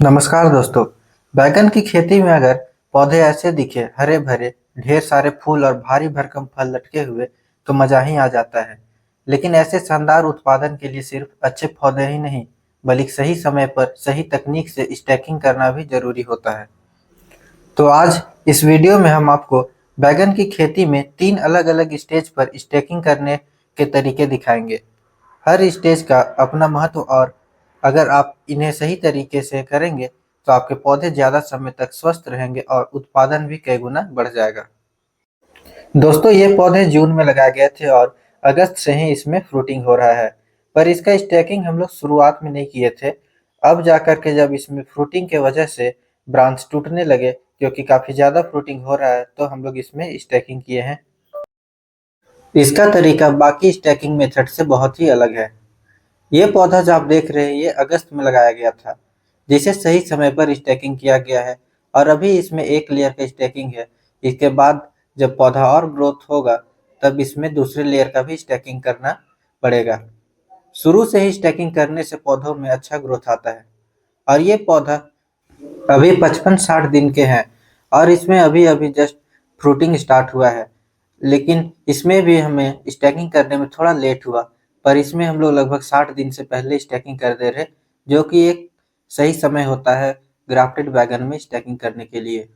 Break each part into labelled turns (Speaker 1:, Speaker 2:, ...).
Speaker 1: नमस्कार दोस्तों। बैगन की खेती में अगर पौधे ऐसे दिखे हरे भरे, ढेर सारे फूल और भारी भरकम फल लटके हुए तो मजा ही आ जाता है। लेकिन ऐसे शानदार उत्पादन के लिए सिर्फ अच्छे पौधे ही नहीं, बल्कि सही समय पर सही तकनीक से स्टैकिंग करना भी जरूरी होता है। तो आज इस वीडियो में हम आपको बैगन की खेती में 3 अलग-अलग स्टेज पर स्टैकिंग करने के तरीके दिखाएंगे। हर स्टेज का अपना महत्व और अगर आप इन्हें सही तरीके से करेंगे तो आपके पौधे ज़्यादा समय तक स्वस्थ रहेंगे और उत्पादन भी कई गुना बढ़ जाएगा। दोस्तों, ये पौधे जून में लगाए गए थे और अगस्त से ही इसमें फ्रूटिंग हो रहा है। पर इसका स्टैकिंग हम लोग शुरुआत में नहीं किए थे। अब जाकर के जब इसमें फ्रूटिंग के वजह से ब्रांच टूटने लगे, क्योंकि काफ़ी ज़्यादा फ्रूटिंग हो रहा है, तो हम लोग इसमें स्टैकिंग किए हैं। इसका तरीका बाकी स्टैकिंग मेथड से बहुत ही अलग है। ये पौधा जो आप देख रहे हैं, ये अगस्त में लगाया गया था, जिसे सही समय पर स्टैकिंग किया गया है और अभी इसमें एक लेयर का स्टैकिंग है। इसके बाद जब पौधा और ग्रोथ होगा, तब इसमें दूसरे लेयर का भी स्टैकिंग करना पड़ेगा। शुरू से ही स्टैकिंग करने से पौधों में अच्छा ग्रोथ आता है। और ये पौधा अभी 55-60 दिन के हैं और इसमें अभी-अभी जस्ट फ्रूटिंग स्टार्ट हुआ है। लेकिन इसमें भी हमें स्टैकिंग करने में थोड़ा लेट हुआ, पर इसमें हम लोग लगभग 60 दिन से पहले स्टैकिंग कर दे रहे, जो कि एक सही समय होता है ग्राफ्टेड बैगन में स्टैकिंग करने के लिए।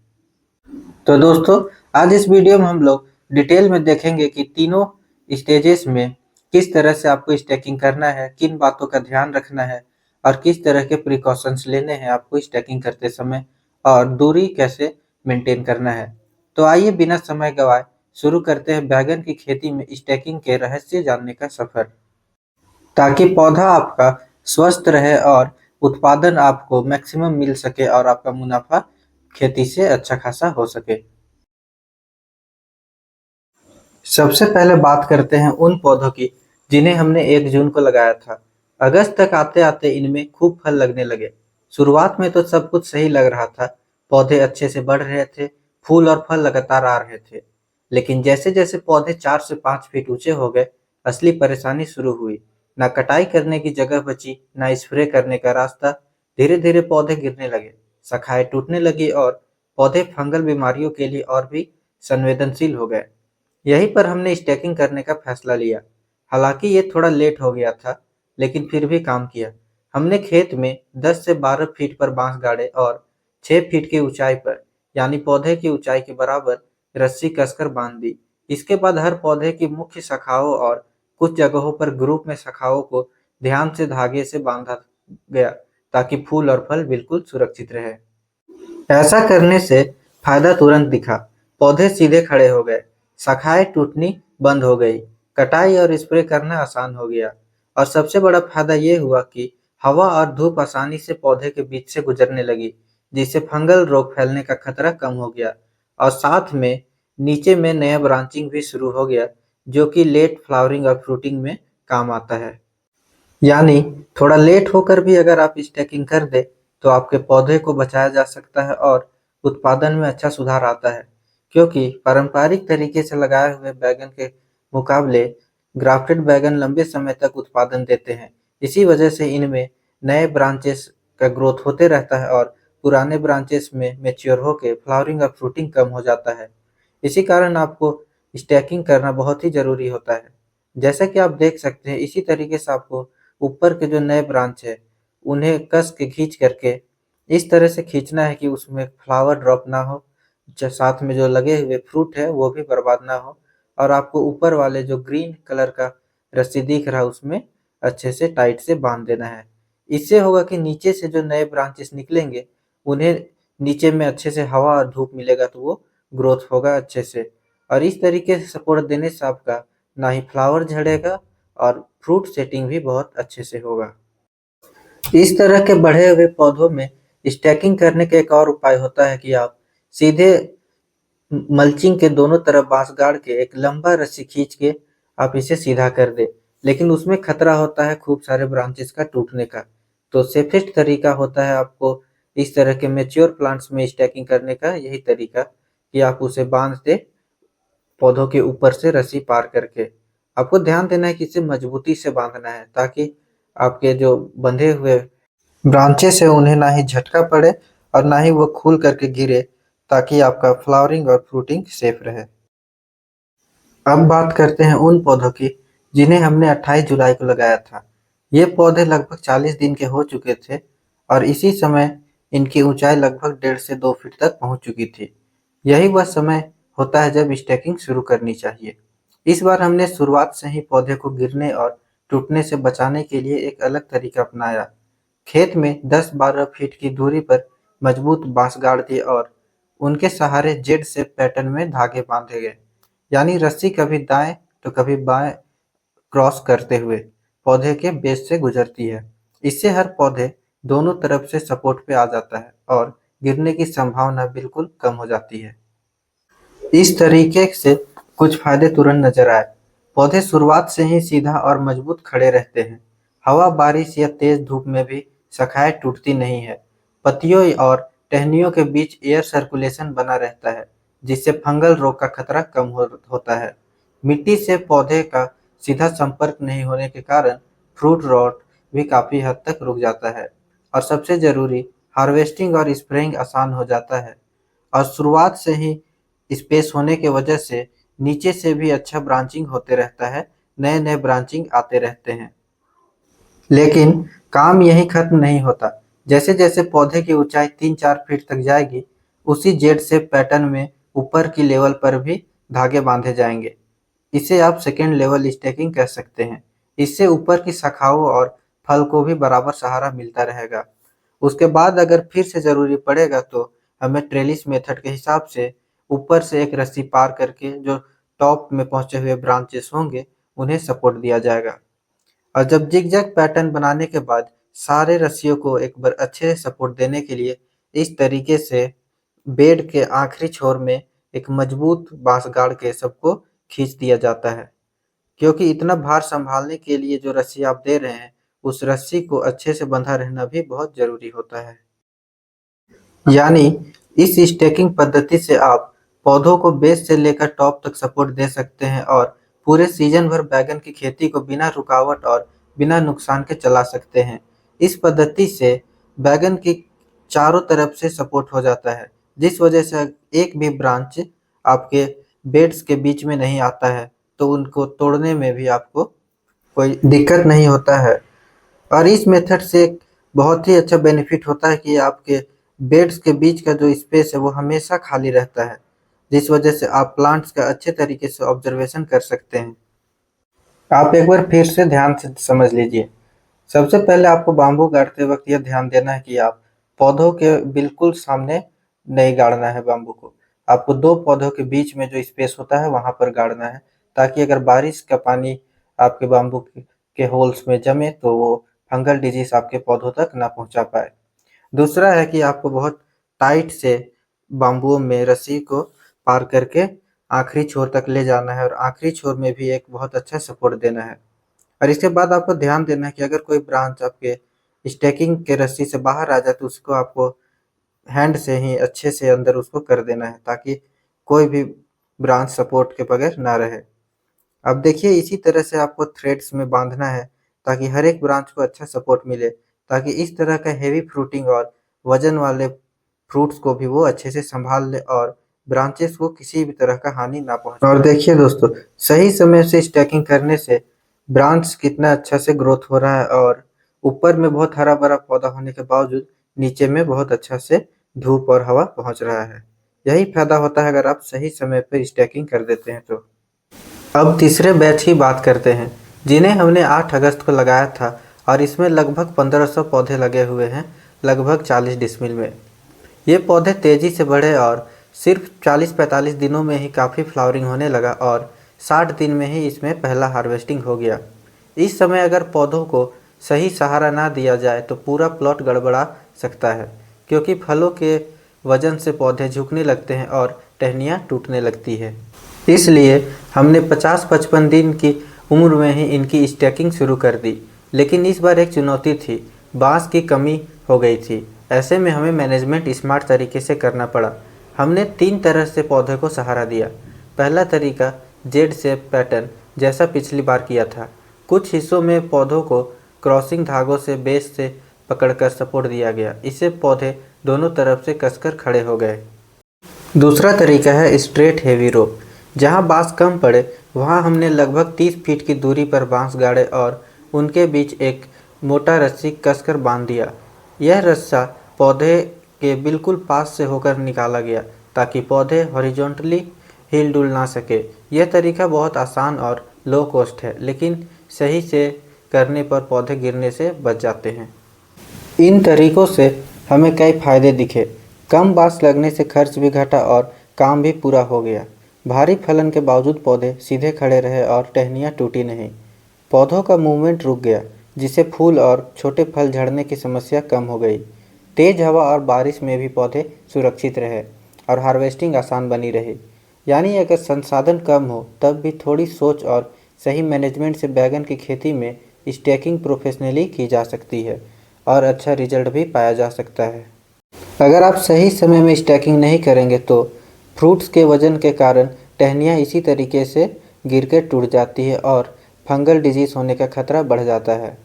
Speaker 1: तो दोस्तों, आज इस वीडियो में हम लोग डिटेल में देखेंगे कि तीनों स्टेजेस में किस तरह से आपको स्टैकिंग करना है, किन बातों का ध्यान रखना है और किस तरह के प्रिकॉशंस लेने हैं आपको स्टैकिंग करते समय, और दूरी कैसे मेंटेन करना है। तो आइए बिना समय गवाए शुरू करते हैं बैगन की खेती में स्टैकिंग के रहस्य जानने का सफर, ताकि पौधा आपका स्वस्थ रहे और उत्पादन आपको मैक्सिमम मिल सके और आपका मुनाफा खेती से अच्छा खासा हो सके। सबसे पहले बात करते हैं उन पौधों की जिन्हें हमने 1 जून को लगाया था। अगस्त तक आते-आते इनमें खूब फल लगने लगे। शुरुआत में तो सब कुछ सही लग रहा था, पौधे अच्छे से बढ़ रहे थे, फूल और फल लगातार आ रहे थे। लेकिन जैसे-जैसे पौधे 4 से 5 फीट ऊंचे हो गए, असली परेशानी शुरू हुई। ना कटाई करने की जगह बची, ना स्प्रे करने का रास्ता। धीरे-धीरे पौधे गिरने लगे, शाखाएं टूटने लगी और पौधे फंगल बीमारियों के लिए और भी संवेदनशील हो गए। यहीं पर हमने स्टैकिंग करने का फैसला लिया। हालांकि ये थोड़ा लेट हो गया था, लेकिन फिर भी काम किया। हमने खेत में 10 से 12 फीट पर बांस गाड़े और 6 फीट की ऊंचाई पर, यानी पौधे की ऊंचाई के बराबर, रस्सी कसकर बांध दी। इसके बाद हर पौधे की मुख्य शाखाओं और कुछ जगहों पर ग्रुप में शाखाओं को ध्यान से धागे से बांधा गया, ताकि फूल और फल बिल्कुल सुरक्षित रहे। ऐसा करने से फायदा तुरंत दिखा। पौधे सीधे खड़े हो गए, शाखाएं टूटनी बंद हो गई, कटाई और स्प्रे करना आसान हो गया। और सबसे बड़ा फायदा ये हुआ कि हवा और धूप आसानी से पौधे के बीच से गुजरने लगी, जिससे फंगल रोग फैलने का खतरा कम हो गया। और साथ में नीचे में नया ब्रांचिंग भी शुरू हो गया, जो कि लेट फ्लावरिंग और फ्रूटिंग में काम आता है। यानी थोड़ा लेट होकर भी अगर आप स्टैकिंग कर दें, तो आपके पौधे को बचाया जा सकता है और उत्पादन में अच्छा सुधार आता है। क्योंकि पारंपरिक तरीके से लगाए हुए बैगन के मुकाबले ग्राफ्टेड बैगन लंबे समय तक उत्पादन देते हैं। इसी वजह से इनमें नए ब्रांचेस का ग्रोथ होते रहता है और पुराने ब्रांचेस में मैच्योर होकर फ्लावरिंग और फ्रूटिंग कम हो जाता है। इसी कारण आपको स्टैकिंग करना बहुत ही ज़रूरी होता है। जैसा कि आप देख सकते हैं, इसी तरीके से आपको ऊपर के जो नए ब्रांच है, उन्हें कस के खींच करके इस तरह से खींचना है कि उसमें फ्लावर ड्रॉप ना हो, साथ में जो लगे हुए फ्रूट है वो भी बर्बाद ना हो, और आपको ऊपर वाले जो ग्रीन कलर का रस्सी दिख रहा है उसमें अच्छे से टाइट से बांध देना है। इससे होगा कि नीचे से जो नए ब्रांचेस निकलेंगे, उन्हें नीचे में अच्छे से हवा और धूप मिलेगा, तो वो ग्रोथ होगा अच्छे से। और इस तरीके से सपोर्ट देने से आपका ना ही फ्लावर झड़ेगा और फ्रूट सेटिंग भी बहुत अच्छे से होगा। इस तरह के बढ़े हुए पौधों में स्टैकिंग करने का एक और उपाय होता है कि आप सीधे मल्चिंग के दोनों तरफ बांस गाड़ के एक लंबा रस्सी खींच के आप इसे सीधा कर दे। लेकिन उसमें खतरा होता है खूब सारे ब्रांचेस का टूटने का। तो सेफेस्ट तरीका होता है आपको इस तरह के मेच्योर प्लांट्स में स्टैकिंग करने का यही तरीका, कि आप उसे बांध दे पौधों के ऊपर से रस्सी पार करके। आपको ध्यान देना है कि इसे मजबूती से बांधना है, ताकि आपके जो बंधे हुए ब्रांचेस से उन्हें ना ही झटका पड़े और ना ही वो खूल करके गिरे, ताकि आपका फ्लावरिंग और फ्रूटिंग सेफ रहे। अब बात करते हैं उन पौधों की जिन्हें हमने 28 जुलाई को लगाया था। ये पौधे लगभग 40 दिन के हो चुके थे और इसी समय इनकी ऊंचाई लगभग 1.5 से 2 फीट तक पहुंच चुकी थी। यही वह समय होता है जब स्टैकिंग शुरू करनी चाहिए। इस बार हमने शुरुआत से ही पौधे को गिरने और टूटने से बचाने के लिए एक अलग तरीका अपनाया। खेत में 10-12 फीट की दूरी पर मजबूत बांस गाड़ दिए और उनके सहारे जेड शेप पैटर्न में धागे बांधे गए। यानी रस्सी कभी दाएं तो कभी बाएं क्रॉस करते हुए पौधे के बेस से गुजरती है। इससे हर पौधे दोनों तरफ से सपोर्ट पे आ जाता है और गिरने की संभावना बिल्कुल कम हो जाती है। इस तरीके से कुछ फायदे तुरंत नजर आए। पौधे शुरुआत से ही सीधा और मजबूत खड़े रहते हैं। हवा, बारिश या तेज धूप में भी शाखाएं टूटती नहीं है। पत्तियों और टहनियों के बीच एयर सर्कुलेशन बना रहता है, जिससे फंगल रोग का खतरा कम होता है। मिट्टी से पौधे का सीधा संपर्क नहीं होने के कारण फ्रूट रॉट भी काफी हद तक रुक जाता है। और सबसे जरूरी, हार्वेस्टिंग और स्प्रेइंग आसान हो जाता है। और शुरुआत से ही स्पेस होने की वजह से नीचे से भी अच्छा ब्रांचिंग होते रहता है, नए नए ब्रांचिंग आते रहते हैं। लेकिन काम यहीं खत्म नहीं होता। जैसे जैसे पौधे की ऊंचाई 3-4 फीट तक जाएगी, उसी जेड से पैटर्न में ऊपर की लेवल पर भी धागे बांधे जाएंगे। इसे आप सेकेंड लेवल स्टैकिंग कह सकते हैं। इससे ऊपर की शाखाओं और फल को भी बराबर सहारा मिलता रहेगा। उसके बाद अगर फिर से जरूरी पड़ेगा तो हमें ट्रेलिस मेथड के हिसाब से ऊपर से एक रस्सी पार करके जो टॉप में पहुंचे हुए ब्रांचेस होंगे, उन्हें सपोर्ट दिया जाएगा। और जब जिगजैग पैटर्न बनाने के बाद सारे रस्सियों को एक बार अच्छे से सपोर्ट देने के लिए इस तरीके से बेड के आखिरी छोर में एक मजबूत बांस गाड़ के सबको खींच दिया जाता है। क्योंकि इतना भार संभालने के लिए जो रस्सी आप दे रहे हैं, उस रस्सी को अच्छे से बंधा रहना भी बहुत जरूरी होता है। यानी इस स्टैकिंग पद्धति से आप पौधों को बेस से लेकर टॉप तक सपोर्ट दे सकते हैं और पूरे सीजन भर बैगन की खेती को बिना रुकावट और बिना नुकसान के चला सकते हैं। इस पद्धति से बैगन की चारों तरफ से सपोर्ट हो जाता है, जिस वजह से एक भी ब्रांच आपके बेड्स के बीच में नहीं आता है, तो उनको तोड़ने में भी आपको कोई दिक्कत नहीं होता है। और इस मेथड से एक बहुत ही अच्छा बेनिफिट होता है कि आपके बेड्स के बीच का जो स्पेस है वो हमेशा खाली रहता है, जिस वजह से आप प्लांट्स का अच्छे तरीके से ऑब्जर्वेशन कर सकते हैं। आप एक बार फिर से ध्यान से समझ लीजिए। सबसे पहले आपको बाम्बू गाड़ते वक्त यह ध्यान देना है कि आप पौधों के बिल्कुल सामने नहीं गाड़ना है बाम्बू को। आपको दो पौधों के बीच में जो स्पेस होता है वहां पर गाड़ना है, ताकि अगर बारिश का पानी आपके बाम्बू के होल्स में जमे तो वो फंगल डिजीज आपके पौधों तक ना पहुंचा पाए। दूसरा है कि आपको बहुत टाइट से बाम्बुओं में रस्सी को पार करके आखिरी छोर तक ले जाना है और आखिरी छोर में भी एक बहुत अच्छा सपोर्ट देना है। और इसके बाद आपको ध्यान देना है कि अगर कोई ब्रांच आपके स्टैकिंग के रस्सी से बाहर आ जाए तो उसको आपको हैंड से ही अच्छे से अंदर उसको कर देना है, ताकि कोई भी ब्रांच सपोर्ट के बगैर ना रहे। अब देखिए, इसी तरह से आपको थ्रेड्स में बांधना है ताकि हर एक ब्रांच को अच्छा सपोर्ट मिले, ताकि इस तरह का हेवी फ्रूटिंग और वजन वाले फ्रूट्स को भी वो अच्छे से संभाल ले और ब्रांचेस को किसी भी तरह का हानि ना पहुंचे। और देखिए दोस्तों, सही समय से स्टैकिंग करने से ब्रांच कितना अच्छा से ग्रोथ हो रहा है और ऊपर में बहुत हरा भरा पौधा होने के बावजूद नीचे में बहुत अच्छा से धूप और हवा पहुंच रहा है। यही फायदा होता है अगर आप सही समय पर स्टैकिंग कर देते हैं तो। अब तीसरे बैच की बात करते हैं, जिन्हें हमने 8 अगस्त को लगाया था और इसमें लगभग 1500 पौधे लगे हुए हैं, लगभग 40 डिसमिल में। ये पौधे तेज़ी से बढ़े और सिर्फ 40-45 दिनों में ही काफ़ी फ्लावरिंग होने लगा और 60 दिन में ही इसमें पहला हार्वेस्टिंग हो गया। इस समय अगर पौधों को सही सहारा ना दिया जाए तो पूरा प्लॉट गड़बड़ा सकता है, क्योंकि फलों के वजन से पौधे झुकने लगते हैं और टहनियाँ टूटने लगती है। इसलिए हमने 50-55 दिन की उम्र में ही इनकी स्टैकिंग शुरू कर दी। लेकिन इस बार एक चुनौती थी, बांस की कमी हो गई थी। ऐसे में हमें मैनेजमेंट स्मार्ट तरीके से करना पड़ा। हमने 3 तरह से पौधे को सहारा दिया। पहला तरीका जेड शेप पैटर्न जैसा पिछली बार किया था। कुछ हिस्सों में पौधों को क्रॉसिंग धागों से बेस से पकड़कर सपोर्ट दिया गया। इससे पौधे दोनों तरफ से कसकर खड़े हो गए। दूसरा तरीका है स्ट्रेट हेवी रोप। जहां बांस कम पड़े वहां हमने लगभग 30 फीट की दूरी पर बांस गाड़े और उनके बीच एक मोटा रस्सी कसकर बांध दिया। यह रस्सा पौधे के बिल्कुल पास से होकर निकाला गया ताकि पौधे हॉरिजॉन्टली हिल डुल ना सके। यह तरीका बहुत आसान और लो कॉस्ट है, लेकिन सही से करने पर पौधे गिरने से बच जाते हैं। इन तरीकों से हमें कई फायदे दिखे। कम बांस लगने से खर्च भी घटा और काम भी पूरा हो गया। भारी फलन के बावजूद पौधे सीधे खड़े रहे और टहनियाँ टूटी नहीं। पौधों का मूवमेंट रुक गया, जिससे फूल और छोटे फल झड़ने की समस्या कम हो गई। तेज हवा और बारिश में भी पौधे सुरक्षित रहे और हार्वेस्टिंग आसान बनी रही। यानी अगर संसाधन कम हो तब भी थोड़ी सोच और सही मैनेजमेंट से बैगन की खेती में स्टैकिंग प्रोफेशनली की जा सकती है और अच्छा रिजल्ट भी पाया जा सकता है। अगर आप सही समय में स्टैकिंग नहीं करेंगे तो फ्रूट्स के वजन के कारण टहनियाँ इसी तरीके से गिरकर टूट जाती है और फंगल डिजीज़ होने का खतरा बढ़ जाता है।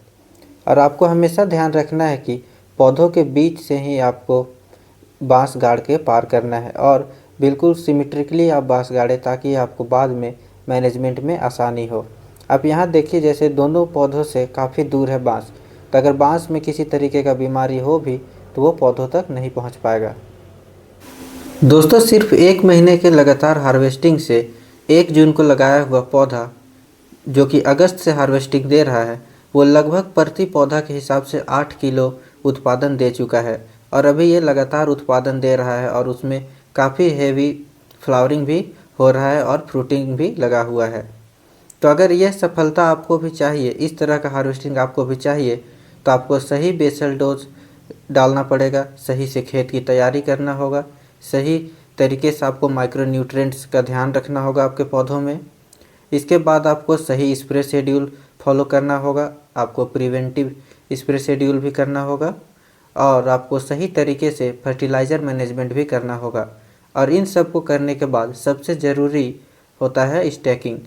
Speaker 1: और आपको हमेशा ध्यान रखना है कि पौधों के बीच से ही आपको बांस गाड़ के पार करना है और बिल्कुल सिमेट्रिकली आप बांस गाड़ें ताकि आपको बाद में मैनेजमेंट में आसानी हो। आप यहाँ देखिए, जैसे दोनों पौधों से काफ़ी दूर है बांस, तो अगर बांस में किसी तरीके का बीमारी हो भी तो वो पौधों तक नहीं पहुँच पाएगा। दोस्तों, सिर्फ 1 महीने के लगातार हार्वेस्टिंग से 1 जून को लगाया हुआ पौधा जो कि अगस्त से हार्वेस्टिंग दे रहा है, वो लगभग प्रति पौधा के हिसाब से 8 किलो उत्पादन दे चुका है और अभी ये लगातार उत्पादन दे रहा है और उसमें काफ़ी हेवी फ्लावरिंग भी हो रहा है और फ्रूटिंग भी लगा हुआ है। तो अगर यह सफलता आपको भी चाहिए, इस तरह का हार्वेस्टिंग आपको भी चाहिए, तो आपको सही बेसल डोज डालना पड़ेगा, सही से खेत की तैयारी करना होगा, सही तरीके से आपको माइक्रो न्यूट्रिएंट्स का ध्यान रखना होगा आपके पौधों में। इसके बाद आपको सही स्प्रे शेड्यूल फॉलो करना होगा, आपको प्रिवेंटिव स्प्रे शेड्यूल भी करना होगा और आपको सही तरीके से फर्टिलाइज़र मैनेजमेंट भी करना होगा। और इन सब को करने के बाद सबसे ज़रूरी होता है स्टैकिंग,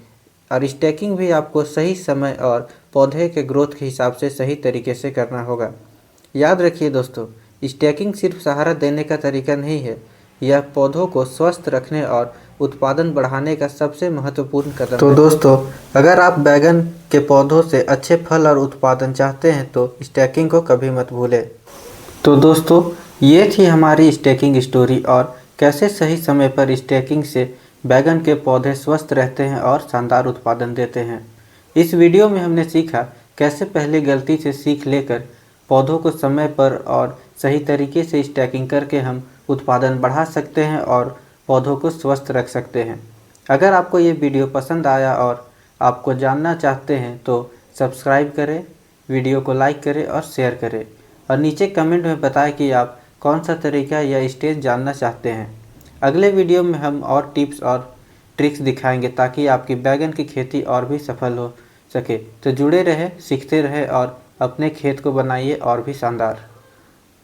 Speaker 1: और स्टैकिंग भी आपको सही समय और पौधे के ग्रोथ के हिसाब से सही तरीके से करना होगा। याद रखिए दोस्तों, स्टैकिंग सिर्फ सहारा देने का तरीका नहीं है, यह पौधों को स्वस्थ रखने और उत्पादन बढ़ाने का सबसे महत्वपूर्ण कदम है। तो दोस्तों, अगर आप बैगन के पौधों से अच्छे फल और उत्पादन चाहते हैं तो स्टैकिंग को कभी मत भूलें। तो दोस्तों, ये थी हमारी स्टैकिंग स्टोरी और कैसे सही समय पर स्टैकिंग से बैगन के पौधे स्वस्थ रहते हैं और शानदार उत्पादन देते हैं। इस वीडियो में हमने सीखा कैसे पहले गलती से सीख लेकर पौधों को समय पर और सही तरीके से स्टैकिंग करके हम उत्पादन बढ़ा सकते हैं और पौधों को स्वस्थ रख सकते हैं। अगर आपको ये वीडियो पसंद आया और आपको जानना चाहते हैं तो सब्सक्राइब करें, वीडियो को लाइक करें और शेयर करें और नीचे कमेंट में बताएं कि आप कौन सा तरीका या स्टेज जानना चाहते हैं। अगले वीडियो में हम और टिप्स और ट्रिक्स दिखाएंगे ताकि आपकी बैगन की खेती और भी सफल हो सके। तो जुड़े रहे, सीखते रहे और अपने खेत को बनाइए और भी शानदार।